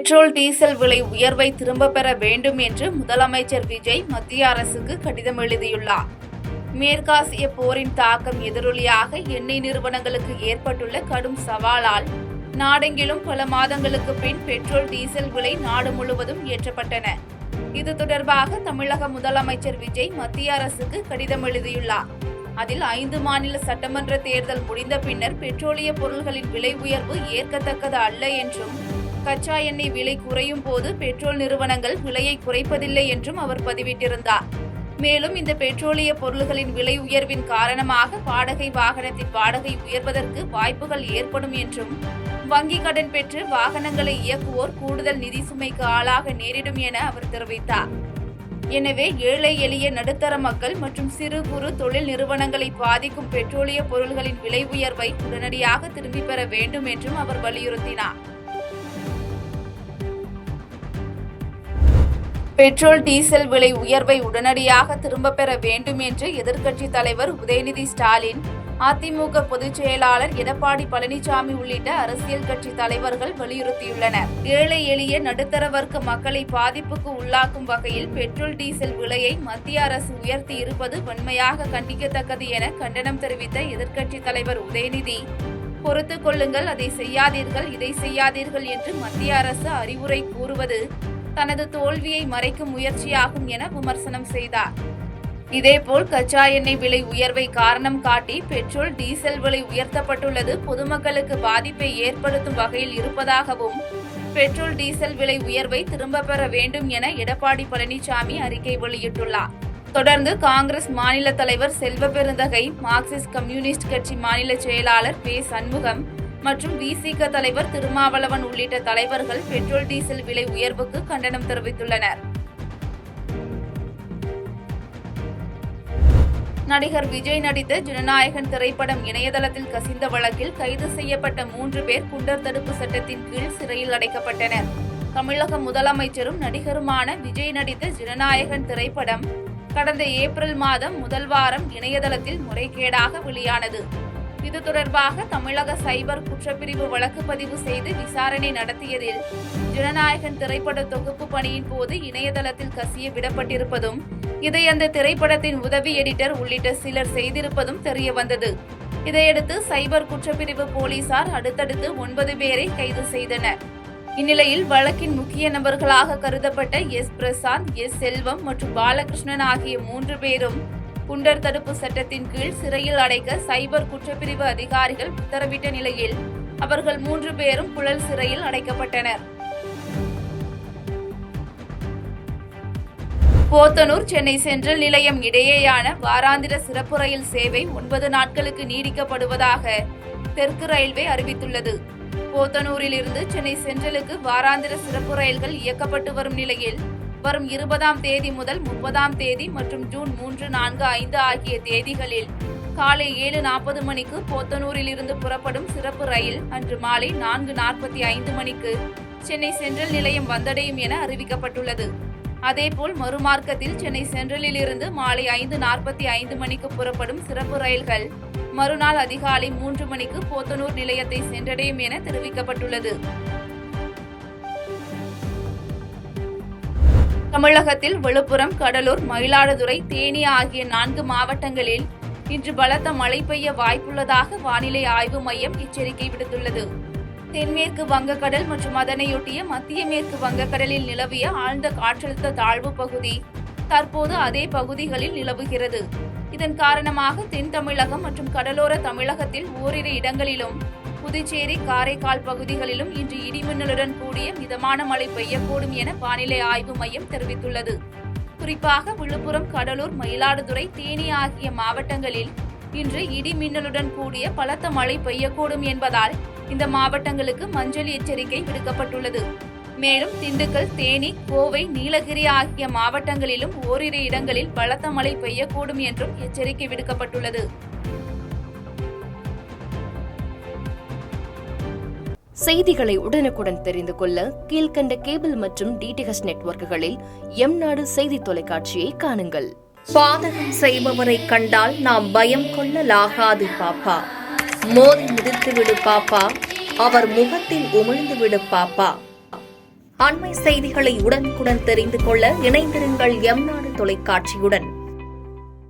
Petrol diesel விலை உயர்வை திரும்பப் பெற வேண்டும் என்று முதலமைச்சர் விஜய் மத்திய அரசுக்கு கடிதம் எழுதியுள்ளார். மேற்காசிய போரின் தாக்கம் எதிரொலியாக எண்ணெய் நிறுவனங்களுக்கு ஏற்பட்டுள்ள கடும் சவாலால் நாடெங்கிலும் பல மாதங்களுக்கு பின் பெட்ரோல் டீசல் விலை நாடு முழுவதும் ஏற்றப்பட்டன. இது தொடர்பாக தமிழக முதலமைச்சர் விஜய் மத்திய அரசுக்கு கடிதம் எழுதியுள்ளார். அதில் 5 மாநில சட்டமன்ற தேர்தல் முடிந்த பின்னர் பெட்ரோலிய பொருட்களின் விலை உயர்வு ஏற்கத்தக்கது அல்ல என்றும், கச்சா எண்ணெய் விலை குறையும் போது பெட்ரோல் நிறுவனங்கள் விலையை குறைப்பதில்லை என்றும் அவர் பதிவிட்டிருந்தார். மேலும் இந்த பெட்ரோலிய பொருட்களின் விலை உயர்வின் காரணமாக வாடகை வாகனத்தின் வாடகை உயர்வதற்கு வாய்ப்புகள் ஏற்படும் என்றும், வங்கிக் கடன் பெற்று வாகனங்களை இயக்குவோர் கூடுதல் நிதி சுமைக்கு ஆளாக நேரிடும் என அவர் தெரிவித்தார். எனவே ஏழை எளிய நடுத்தர மக்கள் மற்றும் சிறு குறு தொழில் நிறுவனங்களை பாதிக்கும் பெட்ரோலிய பொருட்களின் விலை உயர்வை உடனடியாக திரும்பிப் பெற வேண்டும் என்றும் அவர் வலியுறுத்தினார். பெட்ரோல் டீசல் விலை உயர்வை உடனடியாக திரும்பப் பெற வேண்டும் என்று எதிர்க்கட்சித் தலைவர் உதயநிதி ஸ்டாலின், அதிமுக பொதுச் செயலாளர் எடப்பாடி பழனிசாமி உள்ளிட்ட அரசியல் கட்சி தலைவர்கள் வலியுறுத்தியுள்ளனர். ஏழை எளிய நடுத்தர வர்க்க மக்களை பாதிப்புக்கு உள்ளாக்கும் வகையில் பெட்ரோல் டீசல் விலையை மத்திய அரசு உயர்த்தி இருப்பது வன்மையாக கண்டிக்கத்தக்கது என கண்டனம் தெரிவித்த எதிர்க்கட்சித் தலைவர் உதயநிதி, பொறுத்துக் கொள்ளுங்கள், அதை செய்யாதீர்கள், இதை செய்யாதீர்கள் என்று மத்திய அரசு அறிவுரை கூறுவது தனது தோல்வியை மறைக்கும் முயற்சியாகும் என விமர்சனம் செய்தார். இதேபோல் கச்சா எண்ணெய் விலை உயர்வை காரணம் காட்டி பெட்ரோல் டீசல் விலை உயர்த்தப்பட்டுள்ளது பொதுமக்களுக்கு பாதிப்பை ஏற்படுத்தும் வகையில் இருப்பதாகவும், பெட்ரோல் டீசல் விலை உயர்வை திரும்பப் பெற வேண்டும் என எடப்பாடி பழனிசாமி அறிக்கை வெளியிட்டுள்ளார். தொடர்ந்து காங்கிரஸ் மாநில தலைவர் செல்வ பெருந்தகை, மார்க்சிஸ்ட் கம்யூனிஸ்ட் கட்சி மாநில செயலாளர் பே. சண்முகம் மற்றும் விசிக தலைவர் திருமாவளவன் உள்ளிட்ட தலைவர்கள் பெட்ரோல் டீசல் விலை உயர்வுக்கு கண்டனம் தெரிவித்துள்ளனர். நடிகர் விஜய் நடித்த ஜனநாயகன் திரைப்படம் இணையதளத்தில் கசிந்த வழக்கில் கைது செய்யப்பட்ட 3 பேர் குண்டர் தடுப்பு சட்டத்தின் கீழ் சிறையில் அடைக்கப்பட்டனர். தமிழக முதலமைச்சரும் நடிகருமான விஜய் நடித்த ஜனநாயகன் திரைப்படம் கடந்த ஏப்ரல் மாதம் முதல் வாரம் இணையதளத்தில் முறைகேடாக வெளியானது. இது தொடர்பாக தமிழக சைபர் குற்றப்பிரிவு வழக்கு பதிவு செய்து விசாரணை நடத்தியதில் ஜனநாயகன் திரைப்பட தொகுப்பு பணியின் போது இணையதளத்தில் கசிய விடப்பட்டிருப்பதும், இதை அந்த திரைப்படத்தின் உதவி எடிட்டர் உள்ளிட்ட சிலர் செய்திருப்பதும் தெரியவந்தது. இதையடுத்து சைபர் குற்றப்பிரிவு போலீசார் அடுத்தடுத்து 9 பேரை கைது செய்தனர். இந்நிலையில் வழக்கின் முக்கிய நபர்களாக கருதப்பட்ட எஸ். பிரசாந்த், எஸ். செல்வம் மற்றும் பாலகிருஷ்ணன் ஆகிய 3 பேரும் குண்டர் தடுப்பு சட்டத்தின் கீழ் சிறையில் அடைக்க சைபர் குற்றப்பிரிவு அதிகாரிகள் உத்தரவிட்ட நிலையில் அவர்கள் 3 பேரும் புழல் சிறையில் அடைக்கப்பட்டனர். போத்தனூர் சென்னை சென்ட்ரல் நிலையம் இடையேயான வாராந்திர சிறப்பு ரயில் சேவை 9 நாட்களுக்கு நீடிக்கப்படுவதாக தெற்கு ரயில்வே அறிவித்துள்ளது. போத்தனூரில் இருந்து சென்னை சென்ட்ரலுக்கு வாராந்திர சிறப்பு ரயில்கள் இயக்கப்பட்டு வரும் நிலையில் வரும் 20ஆம் தேதி முதல் 30ஆம் தேதி மற்றும் ஜூன் 3, 4, 5 ஆகிய தேதிகளில் காலை 7:40 மணிக்கு போத்தனூரில் இருந்து புறப்படும் சிறப்பு ரயில் அன்று மாலை 4:45 மணிக்கு சென்னை சென்ட்ரல் நிலையம் வந்தடையும் என அறிவிக்கப்பட்டுள்ளது. அதேபோல் மறுமார்க்கத்தில் சென்னை சென்ட்ரலில் இருந்து மாலை 5:45 மணிக்கு புறப்படும் சிறப்பு ரயில்கள் மறுநாள் அதிகாலை 3 மணிக்கு போத்தனூர் நிலையத்தை சென்றடையும் என தெரிவிக்கப்பட்டுள்ளது. தமிழகத்தில் விழுப்புரம், கடலூர், மயிலாடுதுறை, தேனி ஆகிய 4 மாவட்டங்களில் இன்று பலத்த மழை பெய்ய வாய்ப்புள்ளதாக வானிலை ஆய்வு மையம் எச்சரிக்கை விடுத்துள்ளது. தென்மேற்கு வங்கக்கடல் மற்றும் அதனையொட்டிய மத்திய மேற்கு வங்கக்கடலில் நிலவிய ஆழ்ந்த காற்றழுத்த தாழ்வு பகுதி தற்போது அதே பகுதிகளில் நிலவுகிறது. இதன் காரணமாக தென் தமிழகம் மற்றும் கடலோர தமிழகத்தில் ஓரிரு இடங்களிலும், புதுச்சேரி, காரைக்கால் பகுதிகளிலும் இன்று இடிமின்னலுடன் கூடிய மிதமான மழை பெய்யக்கூடும் என வானிலை ஆய்வு மையம் தெரிவித்துள்ளது. குறிப்பாக விழுப்புரம், கடலூர், மயிலாடுதுறை, தேனி ஆகிய மாவட்டங்களில் இன்று இடிமின்னலுடன் கூடிய பலத்த மழை பெய்யக்கூடும் என்பதால் இந்த மாவட்டங்களுக்கு மஞ்சள் எச்சரிக்கை விடுக்கப்பட்டுள்ளது. மேலும் திண்டுக்கல், தேனி, கோவை, நீலகிரி ஆகிய மாவட்டங்களிலும் ஓரிரு இடங்களில் பலத்த மழை பெய்யக்கூடும் என்றும் எச்சரிக்கை விடுக்கப்பட்டுள்ளது. செய்திகளை உடனுக்குடன் தெரிந்து கொள்ள கீழ்கண்ட கேபிள் மற்றும் டிடிஎச் நெட்வொர்க்குகளில் எம் நாடு செய்தி தொலைக்காட்சியை காணுங்கள். பாதகம் செய்பவரை கண்டால் நாம் பயம் கொள்ளலாகாது பாப்பா. மோதி மிதித்து விடு பாப்பா, அவர் முகத்தில் உமிழ்ந்து விடு பாப்பா. அண்மை செய்திகளை உடனுக்குடன் தெரிந்து கொள்ள இணைந்திருங்கள் எம் நாடு தொலைக்காட்சியுடன்.